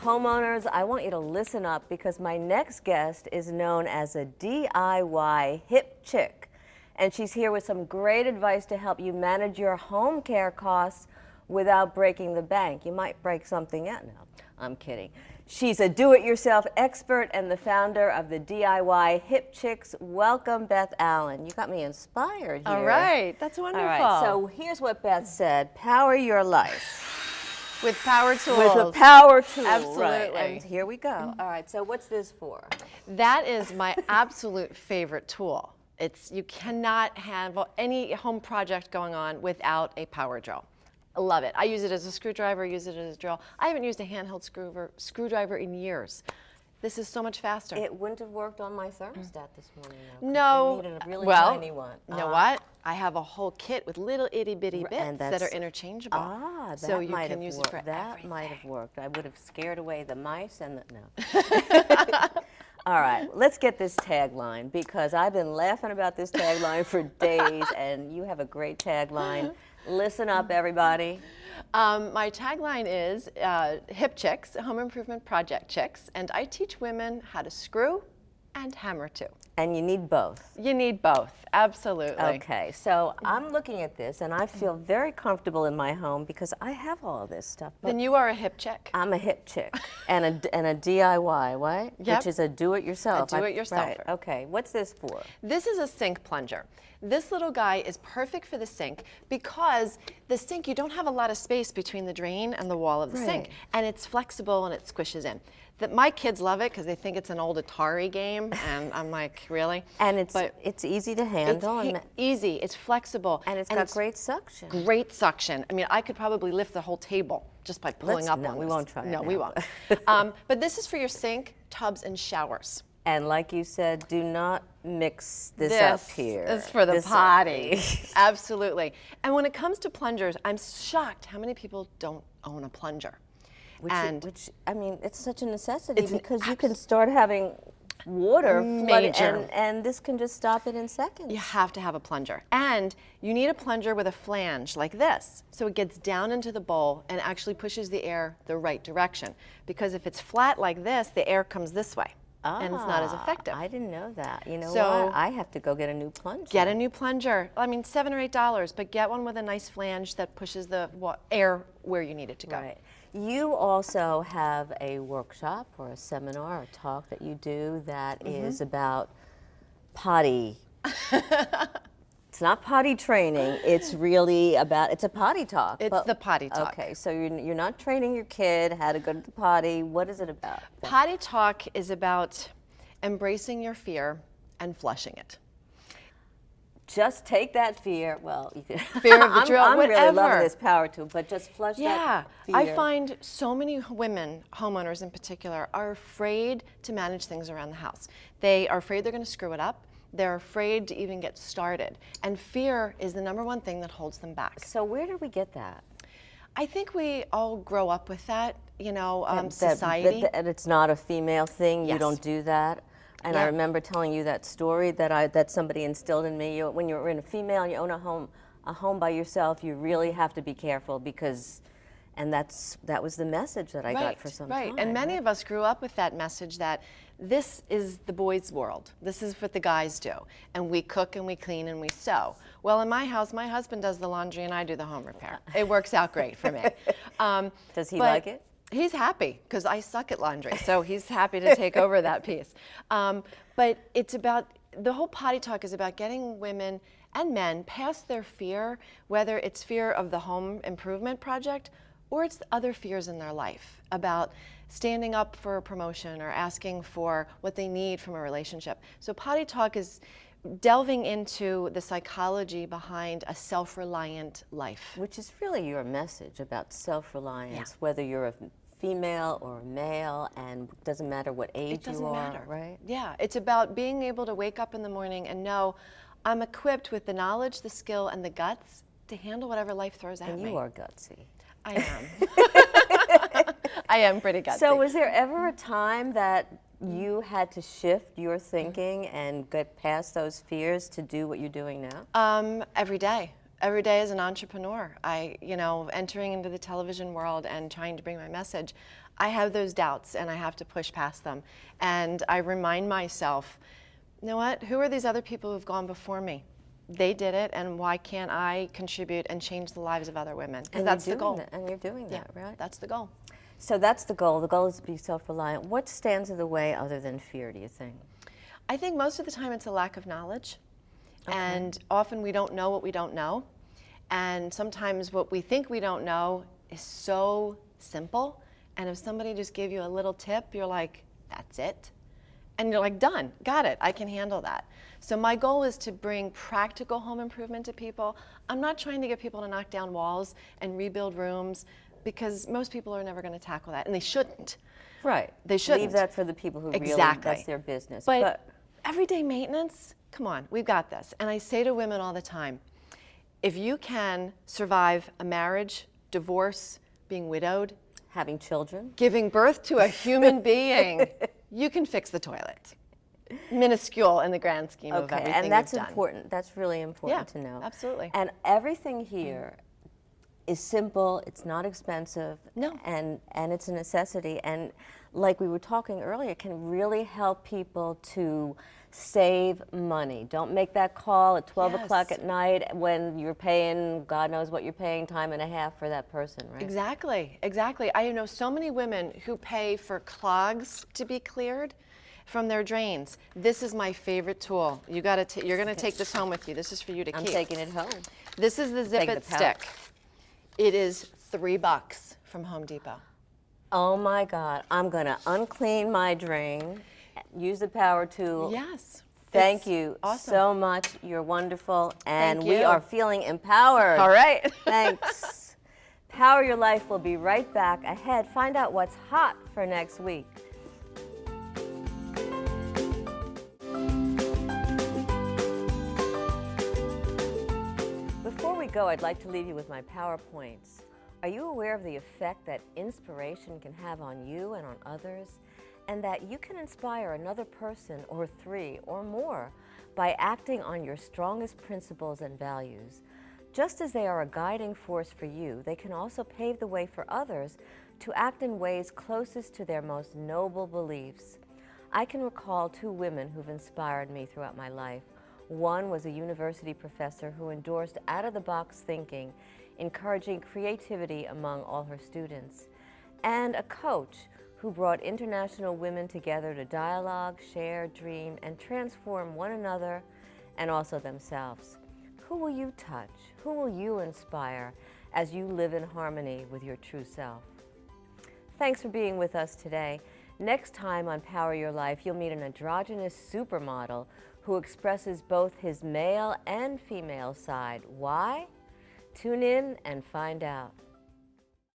Homeowners, I want you to listen up because my next guest is known as a DIY hip chick. And she's here with some great advice to help you manage your home care costs without breaking the bank. You might break something out. No, I'm kidding. She's a do-it-yourself expert and the founder of the DIY Hip Chicks. Welcome, Beth Allen. You got me inspired here. All right, that's wonderful. All right, so here's what Beth said. Power your life. With power tools. With a power tool. Absolutely. Right. And here we go. All right, so what's this for? That is my absolute favorite tool. You cannot have any home project going on without a power drill. I love it. I use it as a screwdriver, use it as a drill. I haven't used a handheld screwdriver in years. This is so much faster. It wouldn't have worked on my thermostat this morning, though. No. I needed a really well, tiny one. You know what? I have a whole kit with little itty bitty bits that are interchangeable. Ah, that so you might can have use worked. it for That everything. might have worked. I would have scared away the mice and the, no. All right, let's get this tagline because I've been laughing about this tagline for days and you have a great tagline. Listen up, everybody. My tagline is Hip Chicks, Home Improvement Project Chicks, and I teach women how to screw and hammer too. And you need both. You need both, absolutely. Okay, so I'm looking at this and I feel very comfortable in my home because I have all this stuff. Then you are a hip chick. I'm a hip chick and a DIY, right? Yep. Which is a do-it-yourself. A do-it-yourselfer. Right, okay. What's this for? This is a sink plunger. This little guy is perfect for the sink because the sink, you don't have a lot of space between the drain and the wall of the sink. And it's flexible and it squishes in. My kids love it because they think it's an old Atari game, and I'm like, really? And it's easy to handle. It's easy, it's flexible. And it's got great suction. Great suction. I mean, I could probably lift the whole table just by pulling up on this. No, we won't try it. No, we won't. But this is for your sink, tubs, and showers. And like you said, do not mix this up here. This is for the potty. Absolutely. And when it comes to plungers, I'm shocked how many people don't own a plunger. Which I mean, it's such a necessity because you can start having water flooding, and this can just stop it in seconds. You have to have a plunger. And you need a plunger with a flange like this, so it gets down into the bowl and actually pushes the air the right direction. Because if it's flat like this, the air comes this way. And it's not as effective. I didn't know that. You know So what? I have to go get a new plunger. Get a new plunger. I mean, $7 or $8, but get one with a nice flange that pushes the air where you need it to go. Right. You also have a workshop or a seminar or talk that you do that is about potty. It's not potty training. It's really about, it's a potty talk. It's the potty talk. Okay, so you're not training your kid how to go to the potty. What is it about? Potty talk is about embracing your fear and flushing it. Just take that fear. Well, you can. Fear of the drill, I'm whatever. really loving this power tool, but just flush that fear. I find so many women, homeowners in particular, are afraid to manage things around the house. They are afraid they're going to screw it up. They're afraid to even get started. And fear is the #1 thing that holds them back. So where did we get that? I think we all grow up with that, you know, society. And it's not a female thing. You don't do that. And I remember telling you that story that somebody instilled in me. When you're in a female and you own a home by yourself, you really have to be careful because, and that was the message that I got for some time. And many of us grew up with that message that this is the boys' world. This is what the guys do. And we cook and we clean and we sew. Well, in my house, my husband does the laundry and I do the home repair. It works out great for me. Does he like it? He's happy because I suck at laundry, so he's happy to take over that piece. But it's about, the whole potty talk is about getting women and men past their fear, whether it's fear of the home improvement project or it's other fears in their life about standing up for a promotion or asking for what they need from a relationship. So potty talk is delving into the psychology behind a self-reliant life. Which is really your message about self-reliance, whether you're a female or a male, and it doesn't matter what age you are, right? Yeah, it's about being able to wake up in the morning and know I'm equipped with the knowledge, the skill, and the guts to handle whatever life throws at me. And you are gutsy. I am. I am pretty gutsy. So was there ever a time that you had to shift your thinking and get past those fears to do what you're doing now? Every day. Every day as an entrepreneur, entering into the television world and trying to bring my message, I have those doubts and I have to push past them. And I remind myself, you know what, who are these other people who've gone before me? They did it, and why can't I contribute and change the lives of other women? Because that's the goal. And you're doing that, right? That's the goal. So that's the goal. The goal is to be self-reliant. What stands in the way other than fear, do you think? I think most of the time it's a lack of knowledge. Okay. And often we don't know what we don't know. And sometimes what we think we don't know is so simple. And if somebody just gave you a little tip, you're like, that's it. And you're like, done, got it, I can handle that. So my goal is to bring practical home improvement to people. I'm not trying to get people to knock down walls and rebuild rooms, because most people are never going to tackle that, and they shouldn't. Right. They shouldn't. Leave that for the people who really, that's their business. But everyday maintenance, come on, we've got this. And I say to women all the time, if you can survive a marriage, divorce, being widowed, having children, giving birth to a human being, you can fix the toilet. Minuscule in the grand scheme of everything and that's you've done. important. That's really important to know. Absolutely. And everything here is simple, it's not expensive, no. and it's a necessity. And like we were talking earlier, it can really help people to save money. Don't make that call at 12 o'clock at night when you're paying, God knows what you're paying, time and a half for that person, right? Exactly, exactly. I know so many women who pay for clogs to be cleared from their drains. This is my favorite tool. You're gonna take this home with you. This is for you to keep. I'm taking it home. This is the Zip It Stick. It is $3 from Home Depot. Oh my God, I'm gonna unclean my drain, use the power tool. Yes. Thank you awesome. so much. You're wonderful, and Thank we you. are feeling empowered. All right. Thanks. Power Your Life will be right back. Ahead, find out what's hot for next week. Before we go, I'd like to leave you with my PowerPoints. Are you aware of the effect that inspiration can have on you and on others? And that you can inspire another person or three or more by acting on your strongest principles and values. Just as they are a guiding force for you, they can also pave the way for others to act in ways closest to their most noble beliefs. I can recall two women who've inspired me throughout my life. One was a university professor who endorsed out-of-the-box thinking, encouraging creativity among all her students, and a coach who brought international women together to dialogue, share, dream, and transform one another and also themselves. Who will you touch? Who will you inspire as you live in harmony with your true self? Thanks for being with us today. Next time on Power Your Life, you'll meet an androgynous supermodel who expresses both his male and female side. Why? Tune in and find out.